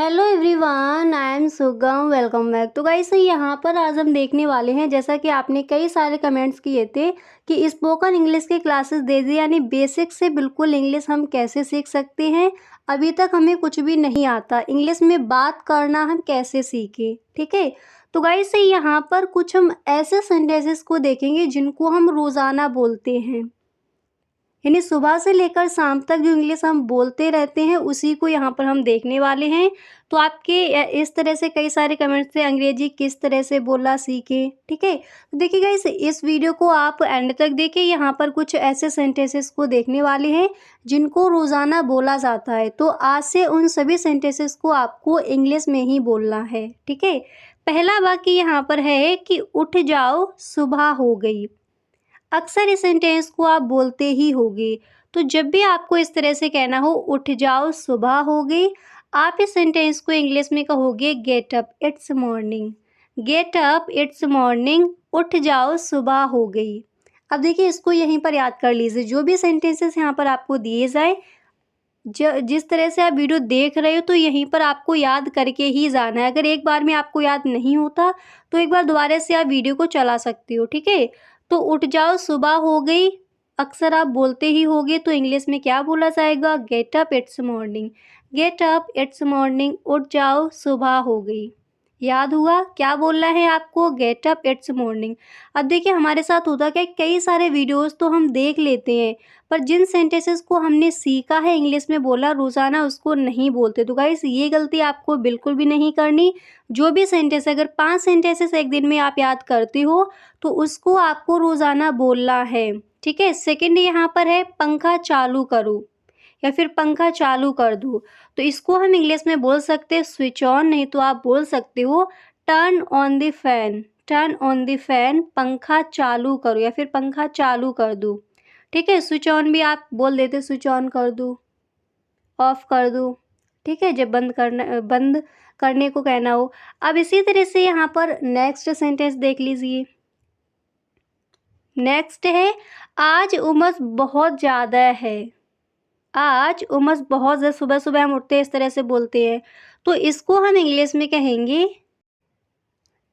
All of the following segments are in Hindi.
हेलो एवरीवन, आई एम सुगम। Welcome back. तो गाइस यहाँ पर आज हम देखने वाले हैं, जैसा कि आपने कई सारे कमेंट्स किए थे कि स्पोकन इंग्लिश की क्लासेस दे दी, यानी बेसिक से बिल्कुल इंग्लिश हम कैसे सीख सकते हैं। अभी तक हमें कुछ भी नहीं आता, इंग्लिश में बात करना हम कैसे सीखें। ठीक है, तो गाइस यहाँ पर कुछ हम ऐसे सेंटेंसेस को देखेंगे जिनको हम रोज़ाना बोलते हैं, यानी सुबह से लेकर शाम तक जो इंग्लिश हम बोलते रहते हैं उसी को यहाँ पर हम देखने वाले हैं। तो आपके इस तरह से कई सारे कमेंट्स थे, अंग्रेजी किस तरह से बोलना सीखे। ठीक है, तो देखिएगा इस वीडियो को आप एंड तक देखिए। यहाँ पर कुछ ऐसे सेंटेंसेस को देखने वाले हैं जिनको रोज़ाना बोला जाता है। तो आज से उन सभी सेंटेंसेस को आपको इंग्लिश में ही बोलना है। ठीक है, पहला वाक्य यहाँ पर है कि उठ जाओ सुबह हो गई। अक्सर इस सेंटेंस को आप बोलते ही होंगे। तो जब भी आपको इस तरह से कहना हो उठ जाओ सुबह हो गई, आप इस सेंटेंस को इंग्लिश में कहोगे get up it's morning. Get up it's morning, उठ जाओ सुबह हो गई। अब देखिए इसको यहीं पर याद कर लीजिए। जो भी सेंटेंसेस यहाँ पर आपको दिए जाए, जिस तरह से आप वीडियो देख रहे हो, तो यहीं पर आपको याद करके ही जाना है। अगर एक बार में आपको याद नहीं होता तो एक बार दोबारा से आप वीडियो को चला सकते हो। ठीक है, तो उठ जाओ सुबह हो गई अक्सर आप बोलते ही होगे, तो इंग्लिश में क्या बोला जाएगा? Get up it's morning. Get up it's morning, उठ जाओ सुबह हो गई। याद हुआ क्या बोलना है आपको? Get up it's morning. अब देखिए हमारे साथ होता क्या है, कई सारे वीडियोस तो हम देख लेते हैं, पर जिन सेंटेंसेस को हमने सीखा है इंग्लिश में बोला रोज़ाना, उसको नहीं बोलते। तो गाइस ये गलती आपको बिल्कुल भी नहीं करनी। जो भी सेंटेंस, अगर 5 सेंटेंसेस एक दिन में आप याद करते हो तो उसको आपको रोज़ाना बोलना है। ठीक है, सेकंड यहाँ पर है पंखा चालू करो या फिर पंखा चालू कर दूँ। तो इसको हम इंग्लिश में बोल सकते हैं स्विच ऑन, नहीं तो आप बोल सकते हो turn on the fan. Turn on the fan, पंखा चालू करो या फिर पंखा चालू कर दूँ। ठीक है, स्विच ऑन भी आप बोल देते स्विच ऑन कर दूँ, ऑफ कर दूँ। ठीक है, जब बंद करने को कहना हो। अब इसी तरह से यहाँ पर नेक्स्ट सेंटेंस देख लीजिए। नेक्स्ट है आज उमस बहुत ज़्यादा है। आज उमस बहुत ज़्यादा, सुबह सुबह हम उठते हैं इस तरह से बोलते हैं, तो इसको हम इंग्लिश में कहेंगे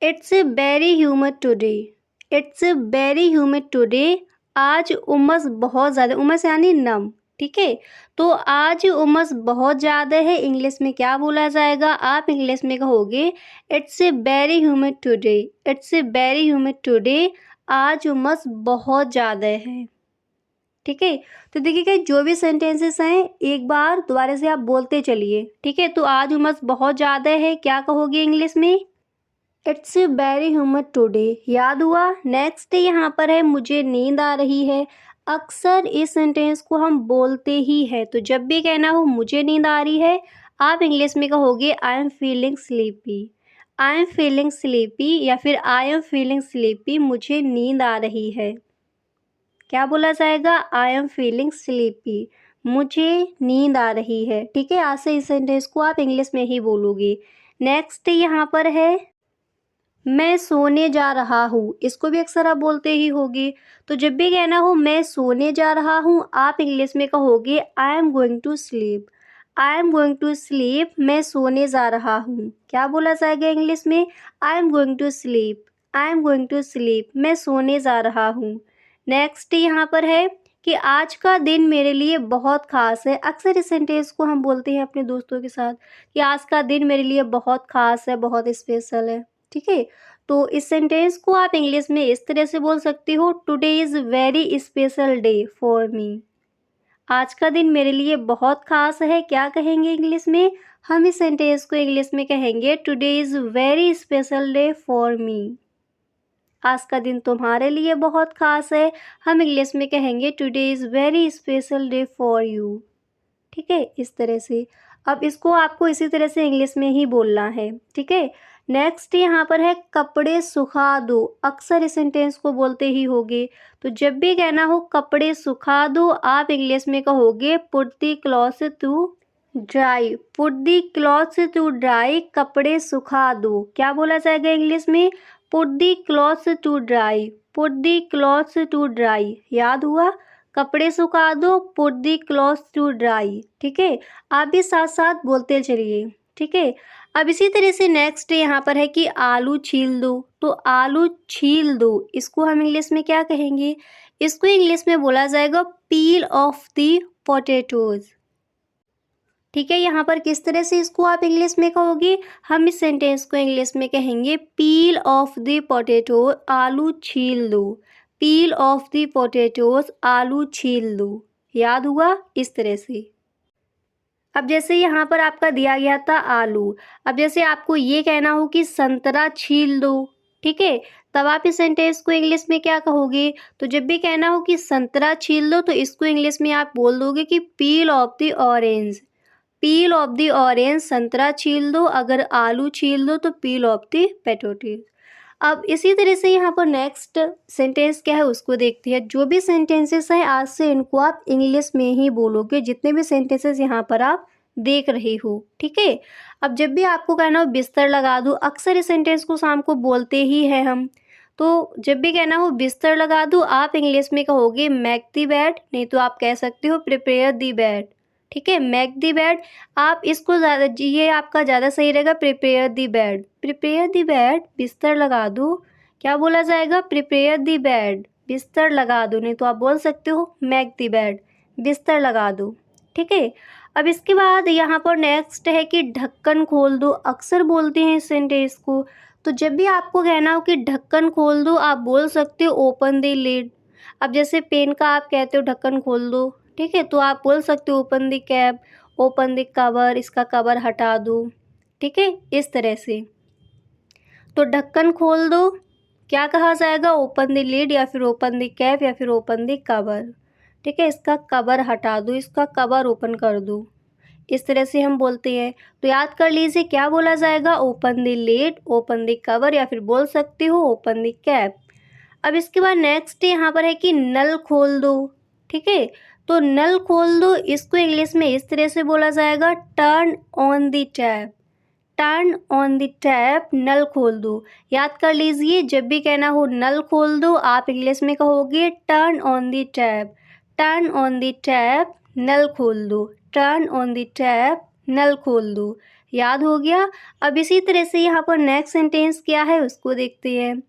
it's very humid today. It's very humid today, आज उमस बहुत ज़्यादा, उमस यानी नम। ठीक है, तो आज उमस बहुत ज़्यादा है, इंग्लिश में क्या बोला जाएगा? आप इंग्लिश में कहोगे it's very humid today. It's very humid today, आज उमस बहुत ज़्यादा है। ठीक है, तो देखिए जो भी सेंटेंसेस हैं एक बार दोबारा से आप बोलते चलिए। ठीक है, तो आज उमस बहुत ज़्यादा है, क्या कहोगे इंग्लिश में? It's very humid today. याद हुआ? नेक्स्ट यहाँ पर है मुझे नींद आ रही है। अक्सर इस सेंटेंस को हम बोलते ही हैं, तो जब भी कहना हो मुझे नींद आ रही है, आप इंग्लिश में कहोगे I am feeling sleepy. I am feeling sleepy या फिर आई एम फीलिंग स्लीपी, मुझे नींद आ रही है। क्या बोला जाएगा? आई एम फीलिंग स्लीपी, मुझे नींद आ रही है। ठीक है, आज से इस सेंटेंस को आप इंग्लिश में ही बोलोगे। नेक्स्ट यहाँ पर है मैं सोने जा रहा हूँ। इसको भी अक्सर आप बोलते ही होगे, तो जब भी कहना हो मैं सोने जा रहा हूँ, आप इंग्लिश में कहोगे I am going to sleep. I am going to sleep, मैं सोने जा रहा हूँ। क्या बोला जाएगा इंग्लिश में? I am going to sleep. I am going to sleep, मैं सोने जा रहा हूँ। नेक्स्ट यहाँ पर है कि आज का दिन मेरे लिए बहुत ख़ास है। अक्सर इस सेंटेंस को हम बोलते हैं अपने दोस्तों के साथ कि आज का दिन मेरे लिए बहुत ख़ास है, बहुत स्पेशल है। ठीक है, तो इस सेंटेंस को आप इंग्लिश में इस तरह से बोल सकते हो today is very special day for me. आज का दिन मेरे लिए बहुत ख़ास है, क्या कहेंगे इंग्लिश में? हम इस सेंटेंस को इंग्लिश में कहेंगे today is very special day for me. आज का दिन तुम्हारे लिए बहुत ख़ास है, हम इंग्लिश में कहेंगे today is very special day for you. ठीक है, इस तरह से। अब इसको आपको इसी तरह से इंग्लिश में ही बोलना है। ठीक है, नेक्स्ट यहाँ पर है कपड़े सुखा दो। अक्सर इस सेंटेंस को बोलते ही होगे, तो जब भी कहना हो कपड़े सुखा दो, आप इंग्लिश में कहोगे put the clothes to dry. Put the clothes to dry, कपड़े सुखा दो। क्या बोला जाएगा इंग्लिश में? Put the clothes to dry. Put the clothes to dry. याद हुआ? कपड़े सुखा दो, put the clothes to dry. ठीक है, आप भी साथ साथ बोलते चलिए। ठीक है। अब इसी तरह से नेक्स्ट यहाँ पर है कि आलू छील दो, तो आलू छील दो इसको हम इंग्लिश में क्या कहेंगे? इसको इंग्लिश में बोला जाएगा पील ऑफ द पोटैटोज। ठीक है, यहाँ पर किस तरह से इसको आप इंग्लिश में कहोगे? हम इस सेंटेंस को इंग्लिश में कहेंगे पील ऑफ द पोटैटो, आलू छील दो। पील ऑफ द पोटैटोज, आलू छील दो। याद हुआ? इस तरह से। अब जैसे यहाँ पर आपका दिया गया था आलू, अब जैसे आपको ये कहना हो कि संतरा छील दो, ठीक है, तब आप इस सेंटेंस को इंग्लिश में क्या कहोगे? तो जब भी कहना हो कि संतरा छील दो, तो इसको इंग्लिश में आप बोल दोगे कि पील of the orange. Peel of the orange, संतरा छील दो। अगर आलू छील दो तो पील ऑफ द पोटैटो। अब इसी तरह से यहाँ पर नेक्स्ट सेंटेंस क्या है उसको देखते हैं। जो भी सेंटेंसेस हैं आज से इनको आप इंग्लिश में ही बोलोगे, जितने भी सेंटेंसेस यहाँ पर आप देख रहे हो, ठीक है। अब जब भी आपको कहना हो बिस्तर लगा दो, अक्सर इस सेंटेंस को शाम को बोलते ही हैं हम, तो जब भी कहना हो बिस्तर लगा दो, आप इंग्लिश में कहोगे मेक द बेड, नहीं तो आप कह सकते हो प्रिपेयर द बेड। ठीक है, मेक द बेड, आप इसको ज़्यादा, ये आपका ज़्यादा सही रहेगा prepare the bed. Prepare the bed, बिस्तर लगा दो, क्या बोला जाएगा? प्रिपेयर द बेड, बिस्तर लगा दो, नहीं तो आप बोल सकते हो मेक द बेड, बिस्तर लगा दो। ठीक है, अब इसके बाद यहाँ पर नेक्स्ट है कि ढक्कन खोल दो, अक्सर बोलते हैं इस सेंटेंस को। तो जब भी आपको कहना हो कि ढक्कन खोल दो, आप बोल सकते हो ओपन द लिड। अब जैसे पेन का आप कहते हो ढक्कन खोल दो, ठीक है, तो आप बोल सकते हो open the cap, open the cover, इसका कवर हटा दो। ठीक है, इस तरह से। तो ढक्कन खोल दो क्या कहा जाएगा? ओपन द लिड, या फिर ओपन द कैप, या फिर ओपन द कवर। ठीक है, इसका कवर हटा दो, इसका कवर ओपन कर दो, इस तरह से हम बोलते हैं। तो याद कर लीजिए क्या बोला जाएगा? Open the lid, open the cover, या फिर बोल सकते हो ओपन द कैप। अब इसके बाद नेक्स्ट यहाँ पर है कि नल खोल दो। ठीक है, तो नल खोल दो इसको इंग्लिश में इस तरह से बोला जाएगा turn on the tap. Turn on the tap, नल खोल दो। याद कर लीजिए, जब भी कहना हो नल खोल दो, आप इंग्लिश में कहोगे turn on the tap. Turn on the tap, नल खोल दो। टर्न ऑन द टैप, नल खोल दो। याद हो गया? अब इसी तरह से यहाँ पर नेक्स्ट सेंटेंस क्या है उसको देखते हैं।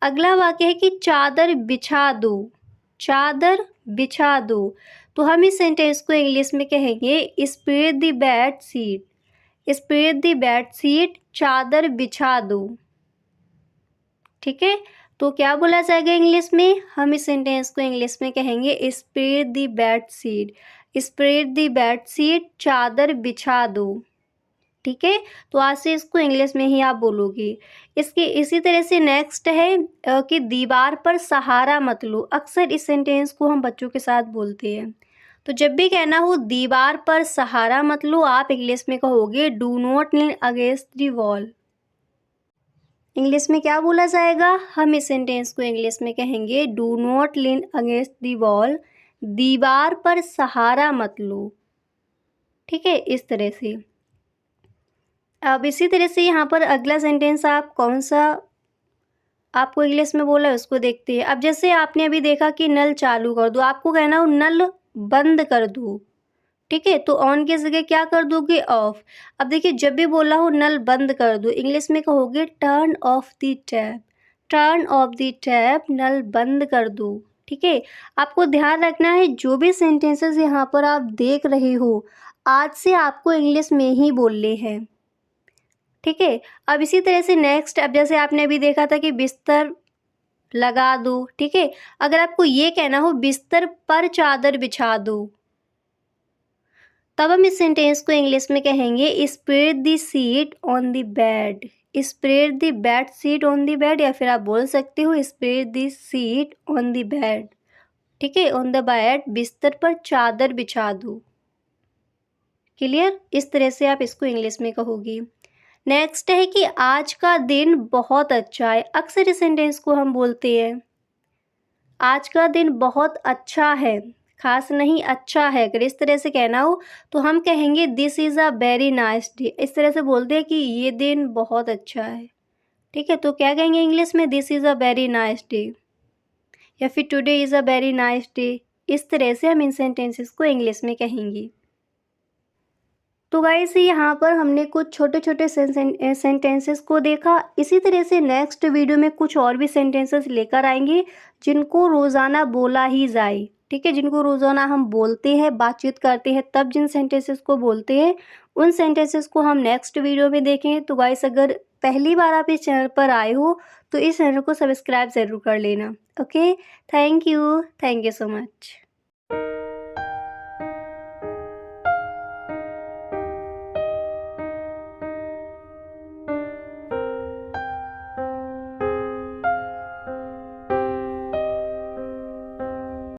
अगला वाक्य है कि चादर बिछा दो। चादर बिछा दो, तो हम इस सेंटेंस को इंग्लिश में कहेंगे spread the bed sheet. Spread the bed sheet, चादर बिछा दो। ठीक है, तो क्या बोला जाएगा इंग्लिश में? हम इस सेंटेंस को इंग्लिश में कहेंगे spread the bed sheet. Spread the bed sheet, चादर बिछा दो। ठीक है, तो आज से इसको इंग्लिश में ही आप बोलोगे। इसके इसी तरह से नेक्स्ट है कि दीवार पर सहारा मत लो। अक्सर इस सेंटेंस को हम बच्चों के साथ बोलते हैं। तो जब भी कहना हो दीवार पर सहारा मत लो, आप इंग्लिश में कहोगे do not lean against the wall. English में क्या बोला जाएगा? हम इस सेंटेंस को इंग्लिश में कहेंगे do not lean against the wall. दीवार पर सहारा मत लो। ठीक है, इस तरह से। अब इसी तरह से यहाँ पर अगला सेंटेंस आप कौन सा आपको इंग्लिश में बोला है उसको देखते हैं। अब जैसे आपने अभी देखा कि नल चालू कर दो, आपको कहना हो नल बंद कर दो। ठीक है, तो ऑन की जगह क्या कर दोगे? ऑफ। अब देखिए, जब भी बोला हो नल बंद कर दो, इंग्लिश में कहोगे turn off the tap. Turn off the tap, नल बंद कर दो। ठीक है, आपको ध्यान रखना है जो भी सेंटेंसेस यहाँ पर आप देख रहे हो, आज से आपको इंग्लिश में ही बोलने हैं। ठीक है, अब इसी तरह से नेक्स्ट, अब जैसे आपने अभी देखा था कि बिस्तर लगा दो। ठीक है, अगर आपको ये कहना हो बिस्तर पर चादर बिछा दो, तब हम इस सेंटेंस को इंग्लिश में कहेंगे spread the seat on the bed. Spread the bed sheet on the bed, या फिर आप बोल सकते हो spread the seat on the bed. ठीक है, ऑन द बेड, बिस्तर पर चादर बिछा दो। क्लियर? इस तरह से आप इसको इंग्लिश में कहोगी। नेक्स्ट है कि आज का दिन बहुत अच्छा है। अक्सर इस सेंटेंस को हम बोलते हैं आज का दिन बहुत अच्छा है, खास नहीं अच्छा है। अगर इस तरह से कहना हो तो हम कहेंगे this is a very nice day. इस तरह से बोलते हैं कि ये दिन बहुत अच्छा है। ठीक है, तो क्या कहेंगे इंग्लिश में? This is a very nice day, या फिर today is a very nice day. इस तरह से हम इन सेंटेंसेस को इंग्लिश में कहेंगे। तो गाइस यहाँ पर हमने कुछ छोटे-छोटे सेंटेंसेस को देखा। इसी तरह से नेक्स्ट वीडियो में कुछ और भी सेंटेंसेस लेकर आएँगे, जिनको रोज़ाना बोला ही जाए, ठीक है? जिनको रोज़ाना हम बोलते हैं, बातचीत करते हैं, तब जिन सेंटेंसेस को बोलते हैं, उन सेंटेंसेस को हम नेक्स्ट वीडियो में देखेंगे। तो गाइस अगर पहली बार आप इस चैनल पर आए हो, तो इस चैनल को सब्सक्राइब ज़रूर कर लेना। Okay, thank you so much.